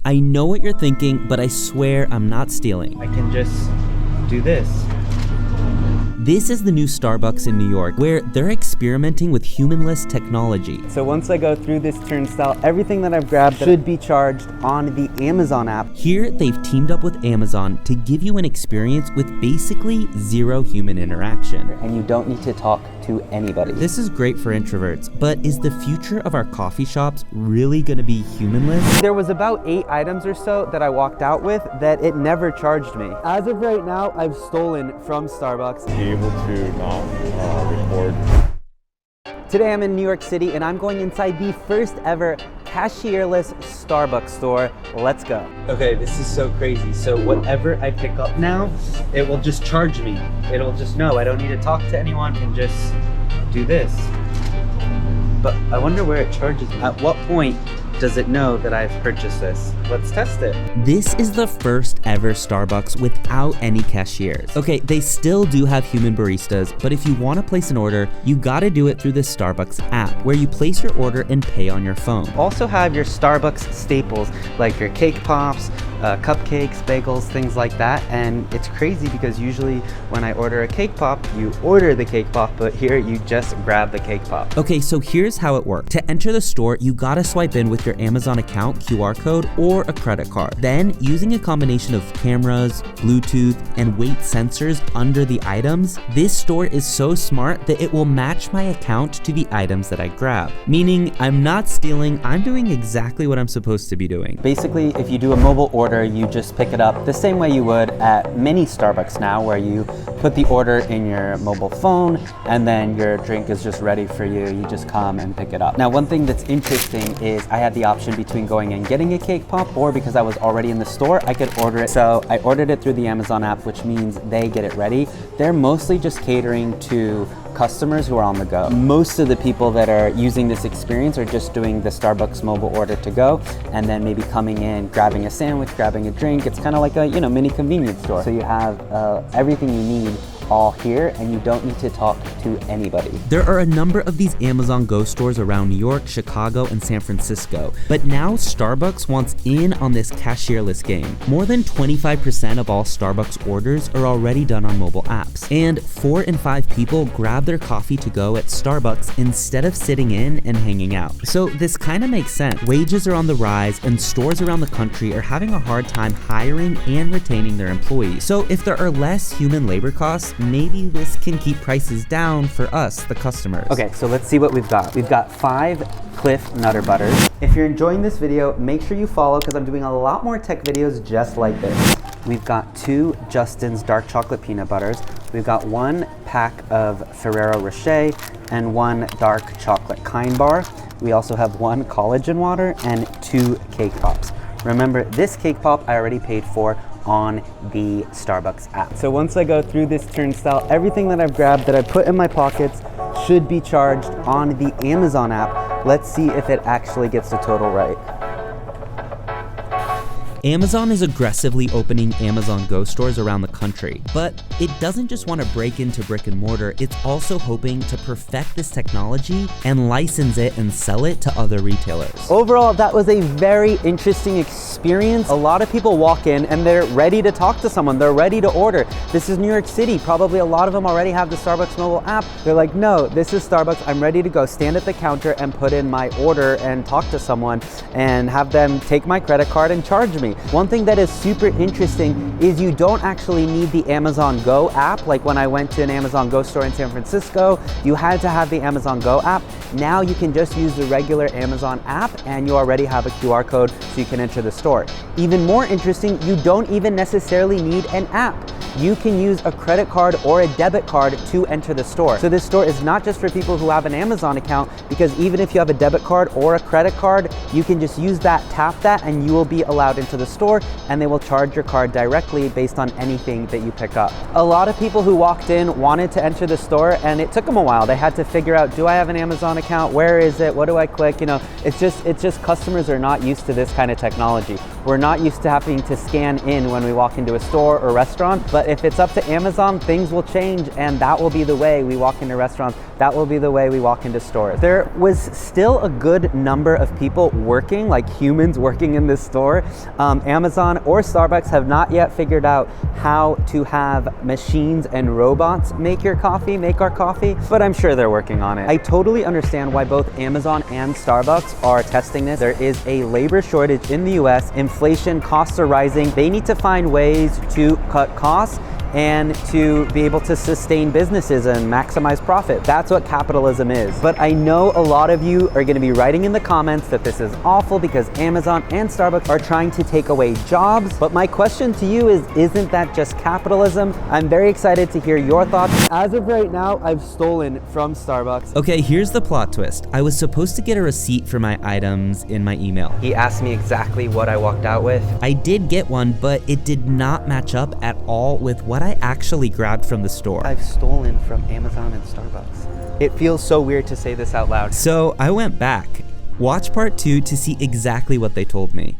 I know what you're thinking, but I swear I'm not stealing. I can just do this. This is the new Starbucks in New York, where they're experimenting with humanless technology. So once I go through this turnstile, everything that I've grabbed should be charged on the Amazon app. Here, they've teamed up with Amazon to give you an experience with basically zero human interaction. And you don't need to talk to anybody. This is great for introverts, but is the future of our coffee shops really gonna be humanless? There was about 8 items or so that I walked out with that it never charged me. As of right now, I've stolen from Starbucks. Be able to not record. Today I'm in New York City and I'm going inside the first ever cashierless Starbucks store. Let's go. Okay, this is so crazy. So whatever I pick up now, it will just charge me. It'll just know. I don't need to talk to anyone and just do this. But I wonder where it charges me. At what point does it know that I've purchased this? Let's test it. This is the first ever Starbucks without any cashiers. Okay, they still do have human baristas, but if you want to place an order, you gotta do it through the Starbucks app, where you place your order and pay on your phone. Also have your Starbucks staples, like your cake pops, cupcakes, bagels, things like that. And it's crazy because usually when I order a cake pop, you order the cake pop, but here you just grab the cake pop. Okay, so here's how it works. To enter the store, you gotta swipe in with your Amazon account, QR code, or a credit card. Then, using a combination of cameras, Bluetooth, and weight sensors under the items, this store is so smart that it will match my account to the items that I grab. Meaning, I'm not stealing, I'm doing exactly what I'm supposed to be doing. Basically, if you do a mobile order, you just pick it up the same way you would at many Starbucks now, where you put the order in your mobile phone and then your drink is just ready for you. You just come and pick it up. Now, one thing that's interesting is I had the option between going and getting a cake pop, or because I was already in the store, I could order it. So I ordered it through the Amazon app, which means they get it ready. They're mostly just catering to customers who are on the go. Most of the people that are using this experience are just doing the Starbucks mobile order to go, and then maybe coming in, grabbing a sandwich, grabbing a drink. It's kind of like a mini convenience store. So you have everything you need all here, and you don't need to talk to anybody. There are a number of these Amazon Go stores around New York, Chicago, and San Francisco, but now Starbucks wants in on this cashierless game. More than 25% of all Starbucks orders are already done on mobile apps, and 4 in 5 people grab their coffee to go at Starbucks instead of sitting in and hanging out. So this kind of makes sense. Wages are on the rise, and stores around the country are having a hard time hiring and retaining their employees. So if there are less human labor costs, maybe this can keep prices down for us, the customers. Okay, so let's see what we've got. We've got 5 Cliff Nutter Butters. If you're enjoying this video, make sure you follow, because I'm doing a lot more tech videos just like this. We've got 2 Justin's Dark Chocolate Peanut Butters. We've got 1 pack of Ferrero Rocher and 1 Dark Chocolate Kind Bar. We also have 1 collagen water and 2 cake pops. Remember, this cake pop I already paid for on the Starbucks app. So once I go through this turnstile, everything that I've grabbed that I put in my pockets should be charged on the Amazon app. Let's see if it actually gets the total right. Amazon is aggressively opening Amazon Go stores around the country, but it doesn't just want to break into brick and mortar, it's also hoping to perfect this technology and license it and sell it to other retailers. Overall, that was a very interesting experience. A lot of people walk in and they're ready to talk to someone, they're ready to order. This is New York City, probably a lot of them already have the Starbucks mobile app. They're like, no, this is Starbucks, I'm ready to go stand at the counter and put in my order and talk to someone and have them take my credit card and charge me. One thing that is super interesting is you don't actually need the Amazon Go app. Like when I went to an Amazon Go store in San Francisco, you had to have the Amazon Go app. Now you can just use the regular Amazon app and you already have a QR code so you can enter the store. Even more interesting, you don't even necessarily need an app. You can use a credit card or a debit card to enter the store. So this store is not just for people who have an Amazon account, because even if you have a debit card or a credit card, you can just use that, tap that, and you will be allowed into the store, and they will charge your card directly based on anything that you pick up. A lot of people who walked in wanted to enter the store, and it took them a while. They had to figure out, do I have an Amazon account? Where is it? What do I click? It's just customers are not used to this kind of technology. We're not used to having to scan in when we walk into a store or restaurant, but But if it's up to Amazon, things will change, and that will be the way we walk into restaurants. That will be the way we walk into stores. There was still a good number of people working, like humans working in this store. Amazon or Starbucks have not yet figured out how to have machines and robots make our coffee, but I'm sure they're working on it. I totally understand why both Amazon and Starbucks are testing this. There is a labor shortage in the US, inflation, costs are rising. They need to find ways to cut costs and to be able to sustain businesses and maximize profit. That's what capitalism is. But I know a lot of you are gonna be writing in the comments that this is awful because Amazon and Starbucks are trying to take away jobs. But my question to you is, isn't that just capitalism? I'm very excited to hear your thoughts. As of right now, I've stolen from Starbucks. Okay, here's the plot twist. I was supposed to get a receipt for my items in my email. He asked me exactly what I walked out with. I did get one, but it did not match up at all with what I actually grabbed from the store. I've stolen from Amazon and Starbucks. It feels so weird to say this out loud. So I went back. Watch part 2 to see exactly what they told me.